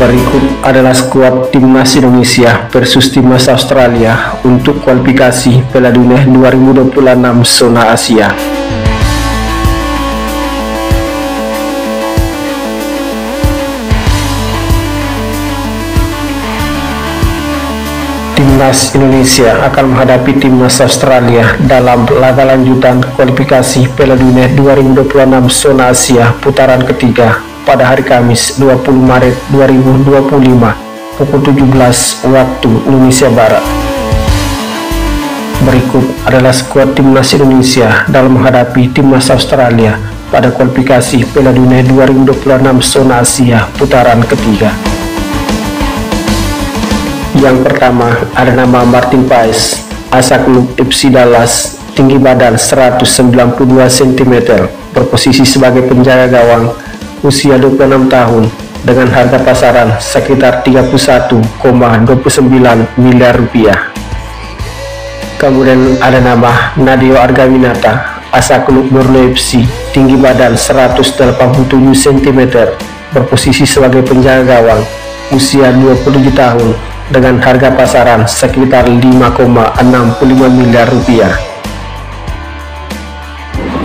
Berikut adalah skuad timnas Indonesia versus timnas Australia untuk kualifikasi Piala Dunia 2026 zona Asia. Timnas Indonesia akan menghadapi timnas Australia dalam laga lanjutan kualifikasi Piala Dunia 2026 zona Asia putaran ketiga pada hari Kamis 20 Maret 2025 pukul 17 waktu Indonesia Barat. Berikut adalah skuad timnas Indonesia dalam menghadapi timnas Australia pada kualifikasi Piala Dunia 2026 zona Asia putaran ketiga. Yang pertama ada nama Martin Paes, asal klub FC Dallas, tinggi badan 192 cm, berposisi sebagai penjaga gawang, usia 26 tahun, dengan harga pasaran sekitar 31,29 miliar rupiah. Kemudian ada nama Nadeo Argawinata, asal klub Borneo FC, tinggi badan 187 cm, berposisi sebagai penjaga gawang, usia 27 tahun, dengan harga pasaran sekitar 5,65 miliar rupiah.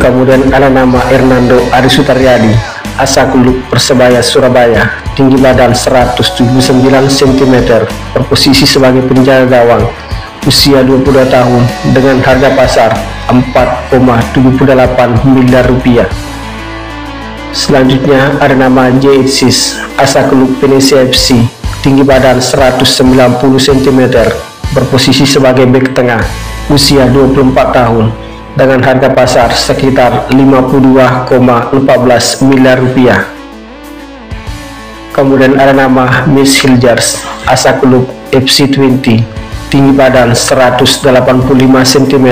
Kemudian ada nama Hernando Ari Sutaryadi, asal klub Persebaya Surabaya, tinggi badan 179 cm, berposisi sebagai penjaga gawang, usia 22 tahun, dengan harga pasar 4,78 miliar rupiah. Selanjutnya ada nama Jay Isis, asal klub Venezia FC, tinggi badan 190 cm, berposisi sebagai bek tengah, usia 24 tahun, dengan harga pasar sekitar 52,14 miliar rupiah. Kemudian ada nama Miss Hiljars, asal klub FC Twente, tinggi badan 185 cm,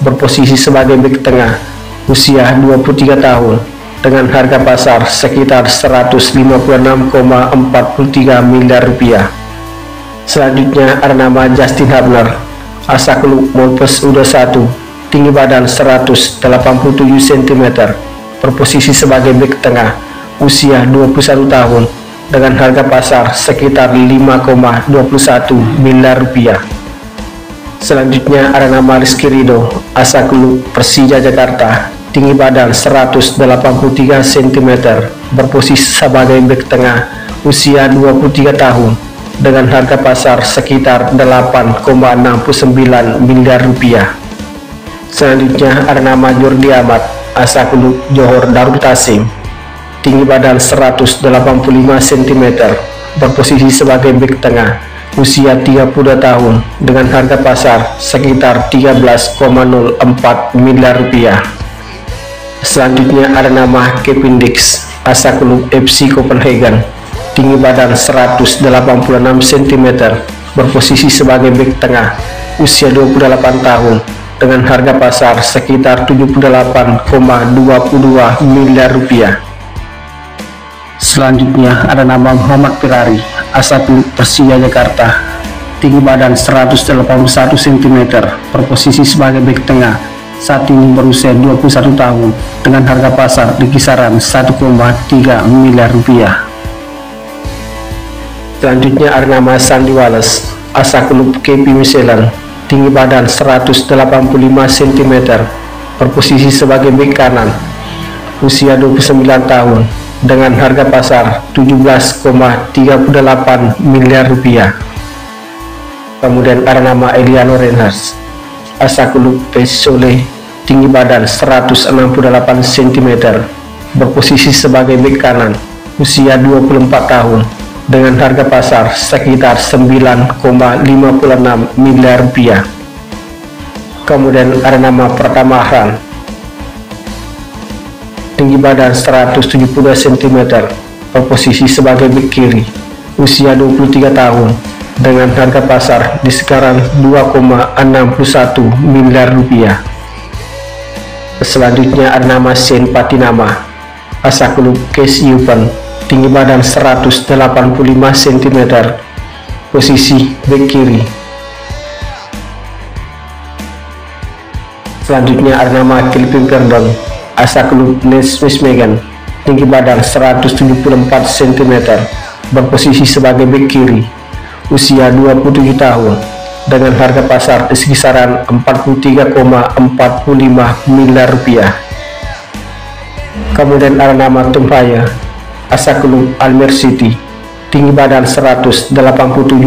berposisi sebagai bek tengah, usia 23 tahun, dengan harga pasar sekitar 156,43 miliar rupiah. Selanjutnya ada nama Justin Hubner, asal klub Molpes U21, tinggi badan 187 cm, berposisi sebagai bek tengah, usia 21 tahun, dengan harga pasar sekitar 5,21 miliar rupiah. Selanjutnya ada nama Rizky Ridho, asal klub Persija Jakarta, tinggi badan 183 cm, berposisi sebagai bek tengah, usia 23 tahun, dengan harga pasar sekitar 8,69 miliar rupiah. Selanjutnya ada nama Jordi Amat, asal klub Johor Darul Tasim, tinggi badan 185 cm, berposisi sebagai bek tengah, usia 32 tahun, dengan harga pasar sekitar 13,04 miliar rupiah. Selanjutnya ada nama Kevin Dix, asal klub FC Copenhagen, tinggi badan 186 cm, berposisi sebagai bek tengah, usia 28 tahun, dengan harga pasar sekitar 78,22 miliar rupiah. Selanjutnya ada nama Muhammad Ferrari, asal klub Persija Jakarta, tinggi badan 181 cm, berposisi sebagai bek tengah, saat ini berusia 21 tahun, dengan harga pasar di kisaran 1,3 miliar rupiah. Selanjutnya ada nama Sandy Wallace, asal klub KP Michelin, tinggi badan 185 cm, berposisi sebagai bek kanan, usia 29 tahun, dengan harga pasar 17,38 miliar rupiah. Kemudian ada nama Eliano Reinhardt, asal klub Pesole, tinggi badan 168 cm, berposisi sebagai bek kanan, usia 24 tahun, dengan harga pasar sekitar 9,56 miliar rupiah. Kemudian ada nama Pratama Ahran, tinggi badan 172 cm, berposisi sebagai bek kiri, usia 23 tahun, dengan harga pasar di sekarang 2,61 miliar rupiah. Selanjutnya ada nama Shane Patinama, asal klub Case Open, tinggi badan 185 cm, posisi bek kiri. Selanjutnya ada nama Kelvin Verdon, asal klub Nijmegen, tinggi badan 174 cm, berposisi sebagai bek kiri, usia 27 tahun, dengan harga pasar di kisaran 43,45 miliar rupiah. Kemudian ada nama Tumpaya, asal klub Almer City, tinggi badan 187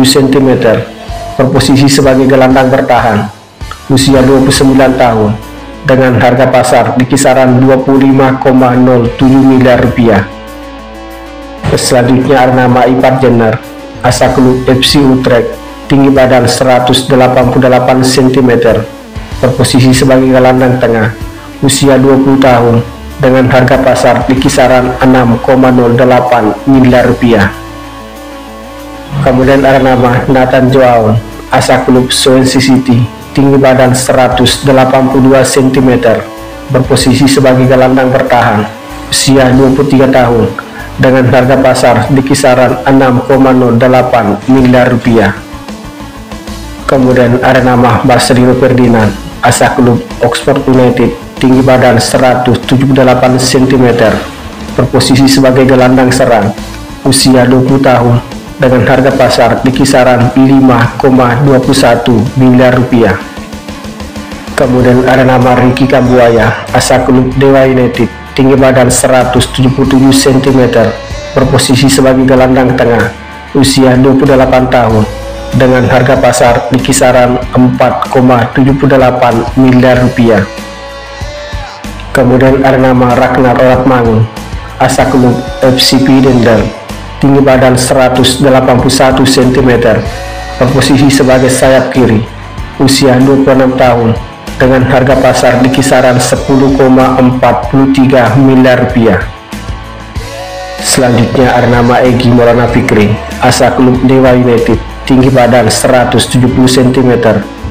cm, berposisi sebagai gelandang bertahan, usia 29 tahun, dengan harga pasar di kisaran 25,07 miliar rupiah. Selanjutnya ada nama Ipar Jenner, asal klub FC Utrecht, tinggi badan 188 cm, berposisi sebagai gelandang tengah, usia 20 tahun, dengan harga pasar di kisaran 6,08 miliar rupiah. Kemudian ada nama Nathan Joao, asal klub Swansea City, tinggi badan 182 cm, berposisi sebagai gelandang bertahan, usia 23 tahun, dengan harga pasar di kisaran 6,08 miliar rupiah. Kemudian ada nama Marcelino Ferdinand, asal klub Oxford United, tinggi badan 178 cm, berposisi sebagai gelandang serang, usia 20 tahun, dengan harga pasar di kisaran 5,21 miliar rupiah. Kemudian ada nama Ricky Kambuaya, asal klub Dewa United, tinggi badan 177 cm, berposisi sebagai gelandang tengah, usia 28 tahun, dengan harga pasar di kisaran 4,78 miliar rupiah. Kemudian ada nama Ragnar Oratmangun, asal klub FC Pidendal, tinggi badan 181 cm, berposisi sebagai sayap kiri, usia 26 tahun, dengan harga pasar di kisaran 10,43 miliar rupiah. Selanjutnya ada nama Egy Maulana Fikri, asal klub Dewa United, tinggi badan 170 cm,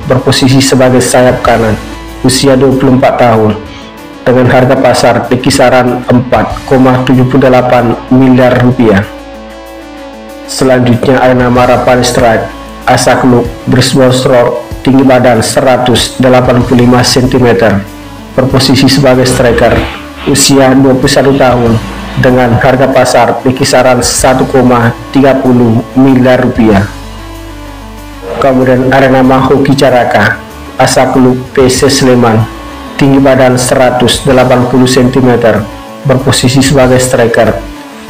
berposisi sebagai sayap kanan, usia 24 tahun, dengan harga pasar di kisaran 4,78 miliar rupiah. Selanjutnya ada nama Rafael Struijk, asal klub Brisbane, tinggi badan 185 cm, berposisi sebagai striker, usia 21 tahun, dengan harga pasar di kisaran 1,30 miliar rupiah. Kemudian ada nama Hoki Caraka, asal klub PSS Sleman, tinggi badan 180 cm, berposisi sebagai striker,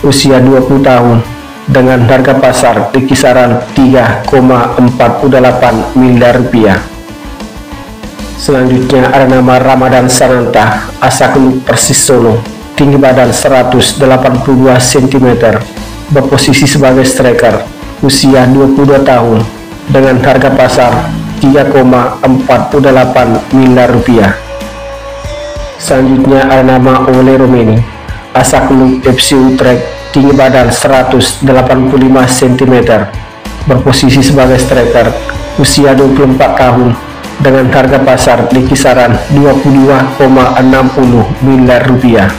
usia 20 tahun, dengan harga pasar di kisaran 3,48 miliar rupiah. Selanjutnya ada nama Ramadan Sananta, asal klub Persis Solo, tinggi badan 182 cm, berposisi sebagai striker, usia 22 tahun, dengan harga pasar 3,48 miliar rupiah. Selanjutnya ada nama Ole Romeni, asal klub FC Utrecht, tinggi badan 185 cm, berposisi sebagai striker, usia 24 tahun, dengan harga pasar di kisaran 22,60 miliar rupiah.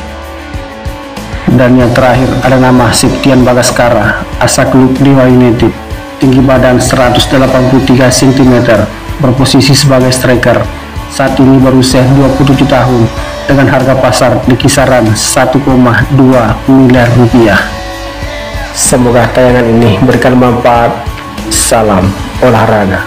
Dan yang terakhir ada nama Septian Bagaskara, asal klub Dewa United, tinggi badan 183 cm, berposisi sebagai striker, saat ini berusia 27 tahun, dengan harga pasar di kisaran 1,2 miliar rupiah. Semoga tayangan ini berikan manfaat. Salam olahraga.